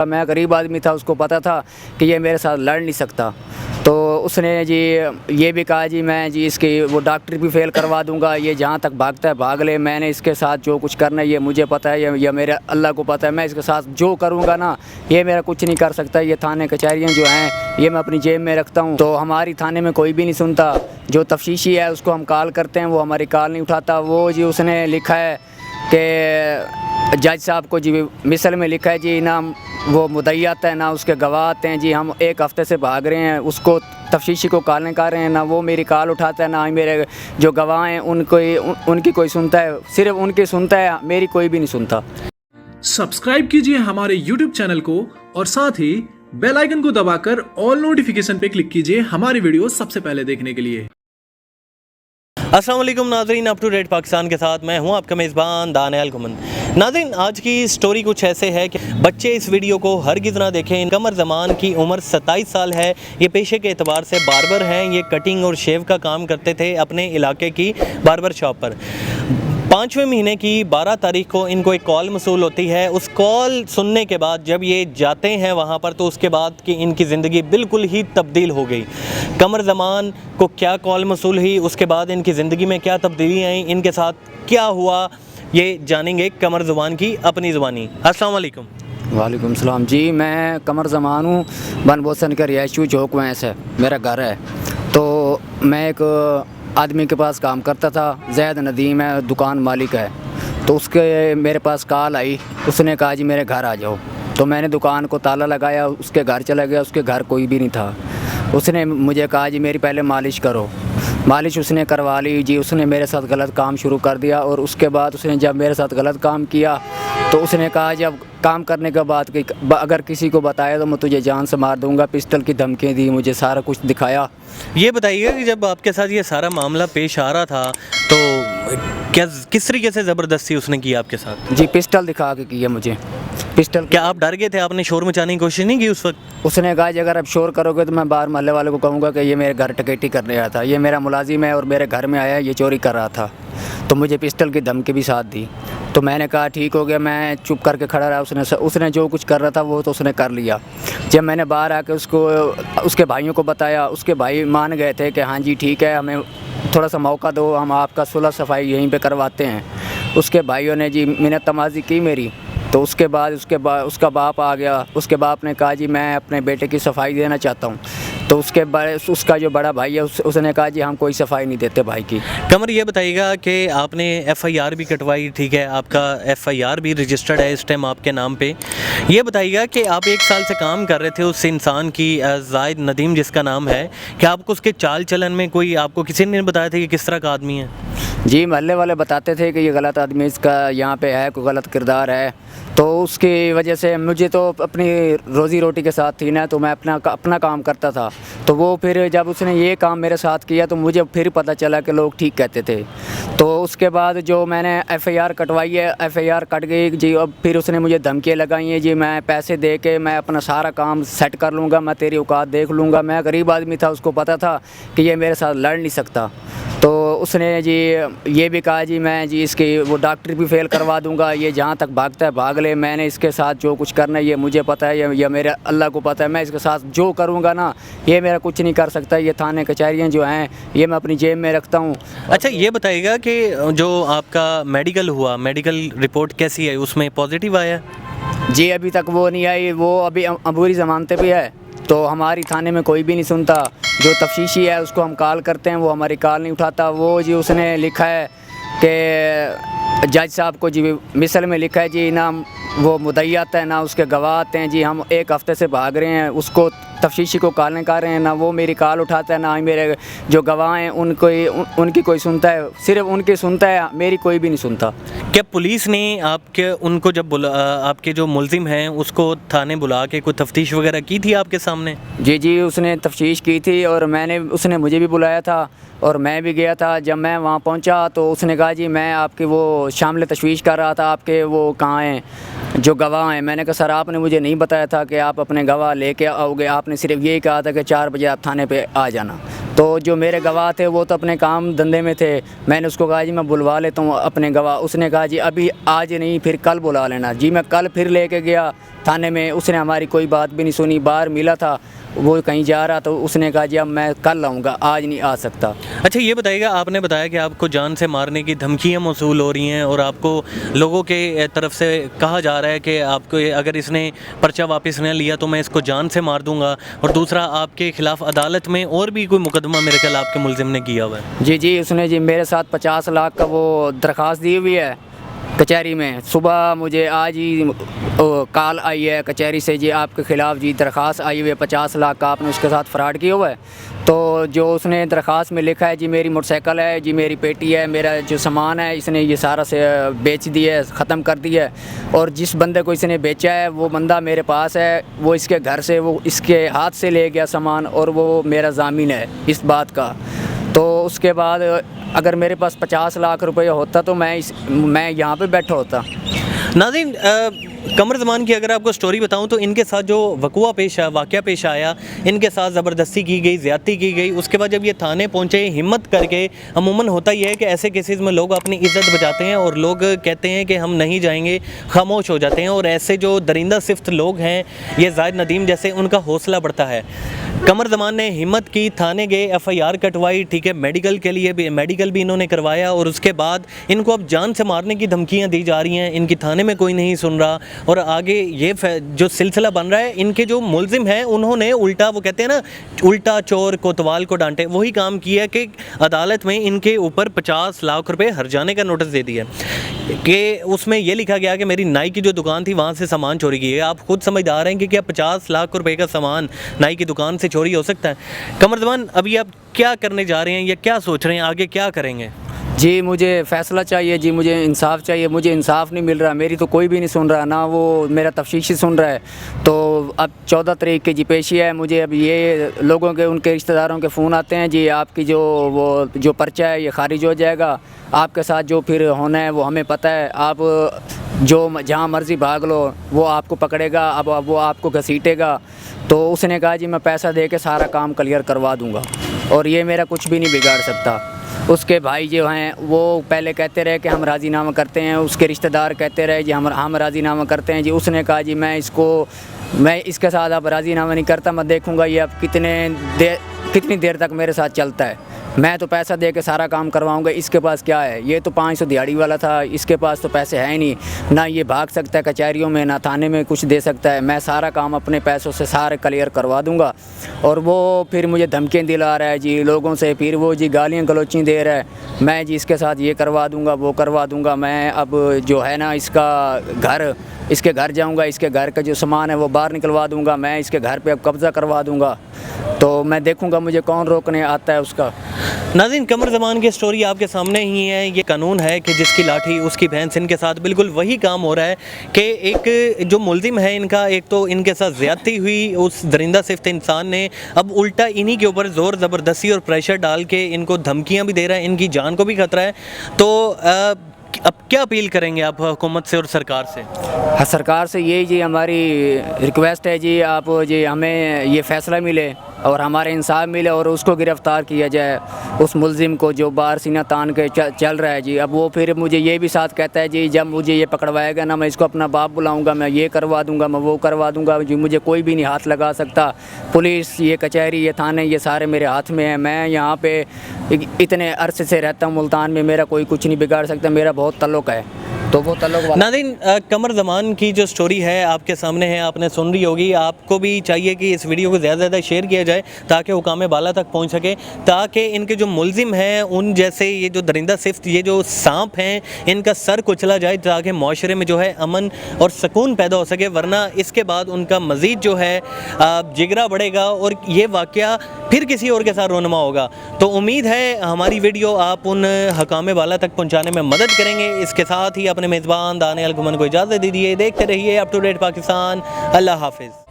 मैं गरीब आदमी था, उसको पता था कि ये मेरे साथ लड़ नहीं सकता, तो उसने जी ये भी कहा जी मैं जी इसकी वो डॉक्टर भी फेल करवा दूंगा, ये जहाँ तक भागता है भाग ले, मैंने इसके साथ जो कुछ करना है ये मुझे पता है, ये मेरे अल्लाह को पता है, मैं इसके साथ जो करूँगा ना ये मेरा कुछ नहीं कर सकता। ये थाने कचहरियाँ जो हैं ये मैं अपनी जेब में रखता हूँ, तो हमारी थाने में कोई भी नहीं सुनता। जो तफ्तीशी है उसको हम कॉल करते हैं, वो हमारी कॉल नहीं उठाता। वो जी उसने लिखा है कि जज साहब को जी मिसल में लिखा है जी ना वो मुद्दई आता है ना उसके गवाह आते हैं जी, हम एक हफ़्ते से भाग रहे हैं, उसको तफ्तीशी को कॉल नहीं कर रहे हैं, ना वो मेरी कॉल उठाता है, ना ही मेरे जो गवाह हैं उनकी कोई सुनता है, सिर्फ उनकी सुनता है, मेरी कोई भी नहीं सुनता। सब्सक्राइब कीजिए हमारे YouTube चैनल को और साथ ही बेल आइकन को दबाकर ऑल नोटिफिकेशन पे क्लिक कीजिए हमारी वीडियो सबसे पहले देखने के लिए। अस्सलाम वालेकुम नाज़रीन, अप टू डेट पाकिस्तान के साथ मैं हूं आपका मेज़बान दानियाल घुमन। नाज़रीन, आज की स्टोरी कुछ ऐसे है कि बच्चे इस वीडियो को हरगिज़ ना देखें। कमर ज़मान की उम्र 27 साल है। ये पेशे के एतबार से बार्बर हैं। ये कटिंग और शेव का काम करते थे अपने इलाके की बार्बर शॉप पर। 5वें महीने की 12 तारीख को इनको एक कॉल मसूल होती है। उस कॉल सुनने के बाद जब ये जाते हैं वहाँ पर, तो उसके बाद कि इनकी ज़िंदगी बिल्कुल ही तब्दील हो गई। कमर ज़मान को क्या कॉल मसूल हुई, उसके बाद इनकी ज़िंदगी में क्या तब्दीली आई, इनके साथ क्या हुआ, ये जानेंगे कमर ज़मान की अपनी ज़ुबानी। अस्सलाम वालेकुम। वालेकुम सलाम जी, मैं कमर ज़मान हूँ, बन बोसन का रिहायशू चौक वैंस है मेरा घर है। तो मैं एक आदमी के पास काम करता था, ज़ैद नदीम है, दुकान मालिक है। तो उसके मेरे पास कॉल आई, उसने कहा जी मेरे घर आ जाओ। तो मैंने दुकान को ताला लगाया, उसके घर चला गया, उसके घर कोई भी नहीं था। उसने मुझे कहा जी मेरी पहले मालिश करो। मालिश उसने करवा ली जी। उसने मेरे साथ गलत काम शुरू कर दिया, और उसके बाद उसने जब मेरे साथ गलत काम किया तो उसने कहा जब काम करने के बाद कि अगर किसी को बताया तो मैं तुझे जान से मार दूंगा। पिस्टल की धमकियाँ दी, मुझे सारा कुछ दिखाया। ये बताइए कि जब आपके साथ ये सारा मामला पेश आ रहा था तो क्या किस तरीके से ज़बरदस्ती उसने की आपके साथ? जी पिस्टल दिखा के किया मुझे। पिस्टल क्या आप डर गए थे? आपने शोर मचाने की कोशिश नहीं की उस वक्त? उसने कहा जी अगर आप शोर करोगे तो मैं बाहर मोहल्ले वाले को कहूँगा कि ये मेरे घर टकेटी करने आया था, ये मेरा मुलाजिम है और मेरे घर में आया, ये चोरी कर रहा था। तो मुझे पिस्टल की धमकी भी साथ दी। तो मैंने कहा ठीक हो गया, मैं चुप करके खड़ा रहा। उसने जो कुछ कर रहा था वो तो उसने कर लिया। जब मैंने बाहर आके उसके भाइयों को बताया, उसके भाई मान गए थे कि हाँ जी ठीक है, हमें थोड़ा सा मौका दो, हम आपका सुलह सफाई यहीं पे करवाते हैं। उसके भाइयों ने जी मिन्नत तमाज़ी की मेरी। तो उसके बाद उसका बाप आ गया। उसके बाप ने कहा जी मैं अपने बेटे की सफाई देना चाहता हूँ। तो उसका जो बड़ा भाई है उसने कहा जी हम कोई सफाई नहीं देते भाई की। कमर, ये बताइएगा कि आपने FIR भी कटवाई, ठीक है, आपका FIR भी रजिस्टर्ड है इस टाइम आपके नाम पे। ये बताइएगा कि आप 1 साल से काम कर रहे थे उस इंसान की, ज़ैद नदीम जिसका नाम है, क्या आपको उसके चाल चलन में कोई आपको किसी ने बताया था कि किस तरह का आदमी है? जी मोहल्ले वाले बताते थे कि ये गलत आदमी, इसका यहाँ पे है, कोई गलत किरदार है। तो उसकी वजह से मुझे तो अपनी रोज़ी रोटी के साथ थी ना, तो मैं अपना काम करता था। तो वो फिर जब उसने ये काम मेरे साथ किया तो मुझे फिर पता चला कि लोग ठीक कहते थे। तो उसके बाद जो मैंने FIR कटवाई है, FIR कट गई जी। अब फिर उसने मुझे धमकियाँ लगाई हैं जी, मैं पैसे दे के मैं अपना सारा काम सेट कर लूँगा, मैं तेरी औकात देख लूँगा। मैं गरीब आदमी था, उसको पता था कि ये मेरे साथ लड़ नहीं सकता। तो उसने जी ये भी कहा जी मैं जी इसकी वो डॉक्टर भी फेल करवा दूंगा, ये जहाँ तक भागता है भाग ले, मैंने इसके साथ जो कुछ करना है ये मुझे पता है, ये मेरे अल्लाह को पता है, मैं इसके साथ जो करूँगा ना ये मेरा कुछ नहीं कर सकता। ये थाने कचहरियाँ जो हैं ये मैं अपनी जेब में रखता हूँ। अच्छा, ये बताइएगा कि जो आपका मेडिकल हुआ, मेडिकल रिपोर्ट कैसी है, उसमें पॉजिटिव आया? जी अभी तक वो नहीं आई, वो अभी अबूरी ज़मानते भी है। तो हमारी थाने में कोई भी नहीं सुनता। जो तफ्तीशी है उसको हम कॉल करते हैं, वो हमारी कॉल नहीं उठाता। वो जी उसने लिखा है कि जज साहब को जी मिसल में लिखा है जी ना वो मुद्दई आता है, ना उसके गवाह आते हैं जी, हम एक हफ़्ते से भाग रहे हैं, उसको तफ्तीशी को कॉल नहीं कर रहे हैं, ना वो मेरी कॉल उठाता है, ना ही मेरे जो गवाह हैं उनकी कोई सुनता है, सिर्फ उनकी सुनता है, मेरी कोई भी नहीं सुनता। क्या पुलिस ने उनको जब आपके जो मुलजिम हैं उसको थाने बुला के कोई तफ्तीश वगैरह की थी आपके सामने? जी उसने तफ्तीश की थी, और उसने मुझे भी बुलाया था और मैं भी गया था। जब मैं वहाँ पहुँचा तो उसने कहा जी मैं आपकी वो शामिल तशवीश कर रहा था, आपके वो कहाँ हैं जो गवाह हैं। मैंने कहा सर आपने मुझे नहीं बताया था कि आप अपने गवाह लेके आओगे, आपने सिर्फ यही कहा था कि 4 बजे आप थाने पे आ जाना। तो जो मेरे गवाह थे वो तो अपने काम धंधे में थे। मैंने उसको कहा जी मैं बुलवा लेता हूँ अपने गवाह। उसने कहा जी अभी आज नहीं, फिर कल बुला लेना। जी मैं कल फिर लेके गया थाने में, उसने हमारी कोई बात भी नहीं सुनी। बाहर मिला था, वो कहीं जा रहा तो उसने कहा जी अब मैं कल आऊँगा, आज नहीं आ सकता। अच्छा ये बताइएगा, आपने बताया कि आपको जान से मारने की धमकियां मौसूल हो रही हैं और आपको लोगों के तरफ से कहा जा रहा है कि आपको अगर इसने पर्चा वापस न लिया तो मैं इसको जान से मार दूंगा, और दूसरा आपके खिलाफ अदालत में और भी कोई मुकदमा मेरे ख्याल आपके मुलजिम ने किया हुआ है। जी उसने जी मेरे साथ 50 लाख का वो दरख्वास्त दी हुई है कचहरी में। सुबह मुझे आज ही कॉल आई है कचहरी से, जी आपके ख़िलाफ़ जी दरख्वास्त आई हुई है 50 लाख का, आपने उसके साथ फ्रॉड किया हुआ है। तो जो उसने दरख्वास्त में लिखा है जी मेरी मोटरसाइकिल है, जी मेरी पेटी है, मेरा जो सामान है इसने ये सारा से बेच दिया है, ख़त्म कर दिया है। और जिस बंदे को इसने बेचा है वो बंदा मेरे पास है, वो इसके घर से वो इसके हाथ से ले गया सामान, और वो मेरा ज़ामीन है इस बात का। तो उसके बाद अगर मेरे पास 50 लाख रुपये होता तो मैं यहाँ पे बैठा होता। नाज़रीन, कमर ज़मान की अगर आपको स्टोरी बताऊं तो इनके साथ जो वाक़या पेश आया, इनके साथ ज़बरदस्ती की गई, ज़्यादती की गई। उसके बाद जब ये थाने पहुंचे हिम्मत करके, अमूमन होता ही है कि ऐसे केसेस में लोग अपनी इज़्ज़त बचाते हैं और लोग कहते हैं कि हम नहीं जाएंगे, खामोश हो जाते हैं। और ऐसे जो दरिंदा सिफ्त लोग हैं, ये ज़ाहिद नदीम जैसे, उनका हौसला बढ़ता है। कमर ज़मान ने हिम्मत की, थाने गए, FIR कटवाई, ठीक है, मेडिकल के लिए भी मेडिकल भी इन्होंने करवाया। और उसके बाद इनको अब जान से मारने की धमकियां दी जा रही हैं, इनकी थाने में कोई नहीं सुन रहा। और आगे ये जो सिलसिला बन रहा है, इनके जो मुलजिम हैं उन्होंने उल्टा, वो कहते हैं ना, उल्टा चोर कोतवाल को डांटे, वही काम किया कि अदालत में इनके ऊपर 50 लाख रुपये हर्जाने का नोटिस दे दिया कि उसमें यह लिखा गया कि मेरी नाई की जो दुकान थी वहाँ से सामान चोरी किया। आप खुद समझदार हैं कि क्या 50 लाख रुपए का सामान नाई की दुकान से चोरी हो सकता है? कमर ज़मान, अभी आप क्या करने जा रहे हैं या क्या सोच रहे हैं, आगे क्या करेंगे? जी मुझे फ़ैसला चाहिए, जी मुझे इंसाफ़ चाहिए। मुझे इंसाफ़ नहीं मिल रहा, मेरी तो कोई भी नहीं सुन रहा, ना वो मेरा तफ्तीशी सुन रहा है। तो अब 14 तारीख की जी पेशी है, मुझे अब ये लोगों के, उनके रिश्तेदारों के फ़ोन आते हैं, जी आपकी जो पर्चा है ये खारिज हो जाएगा, आपके साथ जो फिर होना है वो हमें पता है, आप जो जहाँ मर्ज़ी भाग लो वो आपको पकड़ेगा, अब वो आपको घसीटेगा। तो उसने कहा जी मैं पैसा दे के सारा काम क्लियर करवा दूँगा और ये मेरा कुछ भी नहीं बिगाड़ सकता। उसके भाई जो हैं वो पहले कहते रहे कि हम राज़ीनामा करते हैं, उसके रिश्तेदार कहते रहे जी हम राज़ीनामा करते हैं। जी उसने कहा जी मैं इसके साथ अब राज़ीनामा नहीं करता, मैं देखूँगा ये अब कितनी देर तक मेरे साथ चलता है। मैं तो पैसा दे के सारा काम करवाऊंगा, इसके पास क्या है? ये तो 500 दिहाड़ी वाला था, इसके पास तो पैसे हैं नहीं, ना ये भाग सकता है कचहरियों में, ना थाने में कुछ दे सकता है। मैं सारा काम अपने पैसों से सारे क्लियर करवा दूंगा। और वो फिर मुझे धमकियाँ दिला रहा है जी लोगों से, फिर वो जी गालियाँ गलौची दे रहा है, मैं जी इसके साथ ये करवा दूँगा, वो करवा दूँगा। मैं अब जो है ना इसके घर जाऊंगा, इसके घर का जो सामान है वो बाहर निकलवा दूंगा, मैं इसके घर पे अब कब्ज़ा करवा दूंगा। तो मैं देखूंगा मुझे कौन रोकने आता है उसका। नाज़रीन, कमर ज़मान की स्टोरी आपके सामने ही है। ये कानून है कि जिसकी लाठी उसकी भैंस। इनके साथ बिल्कुल वही काम हो रहा है कि एक जो मुलजिम है इनका, एक तो इनके साथ ज़्यादती हुई उस दरिंदा सिफ्त इंसान ने, अब उल्टा इन्हीं के ऊपर ज़ोर ज़बरदस्ती और प्रेशर डाल के इनको धमकियाँ भी दे रहा है, इनकी जान को भी खतरा है। तो अब क्या अपील करेंगे आप हुकूमत से और सरकार से? हाँ, सरकार से यही जी हमारी रिक्वेस्ट है जी, आप जी हमें ये फ़ैसला मिले और हमारे इंसाफ मिले और उसको गिरफ़्तार किया जाए, उस मुलजिम को जो बाहर सीना तान के चल रहा है जी। अब वो फिर मुझे ये भी साथ कहता है जी जब मुझे ये पकड़वाएगा ना मैं इसको अपना बाप बुलाऊंगा, मैं ये करवा दूंगा, मैं वो करवा दूंगा जी, मुझे कोई भी नहीं हाथ लगा सकता। पुलिस, ये कचहरी, ये थाने, ये सारे मेरे हाथ में है। मैं यहाँ पे इतने अरसे से रहता हूँ मुल्तान में, मेरा कोई कुछ नहीं बिगाड़ सकता, मेरा बहुत तल्लुक़ है। तो वो तल्लुक़ वाला। नाज़रीन, कमर ज़मान की जो स्टोरी है आपके सामने है, आपने सुन रही होगी। आपको भी चाहिए कि इस वीडियो को ज़्यादा से ज़्यादा शेयर किया जाए ताकि हुकाम बाला तक पहुंच सके, ताकि इनके जो मुलजिम हैं उन जैसे ये जो दरिंदा सिफ्त, ये जो सांप हैं, इनका सर कुचला जाए ताकि माशरे में जो है अमन और सुकून पैदा हो सके। वरना इसके बाद उनका मज़ीद जो है जिगरा बढ़ेगा और ये वाक़या फिर किसी और के साथ रोनमा होगा। तो उम्मीद है हमारी वीडियो आप उन हुकाम बाला तक पहुँचाने में मदद करेंगे। इसके साथ ही अपने मेज़बान दानियाल गुमन को इजाज़त दीजिए। देखते रहिए अप टू डेट पाकिस्तान। अल्लाह हाफिज़।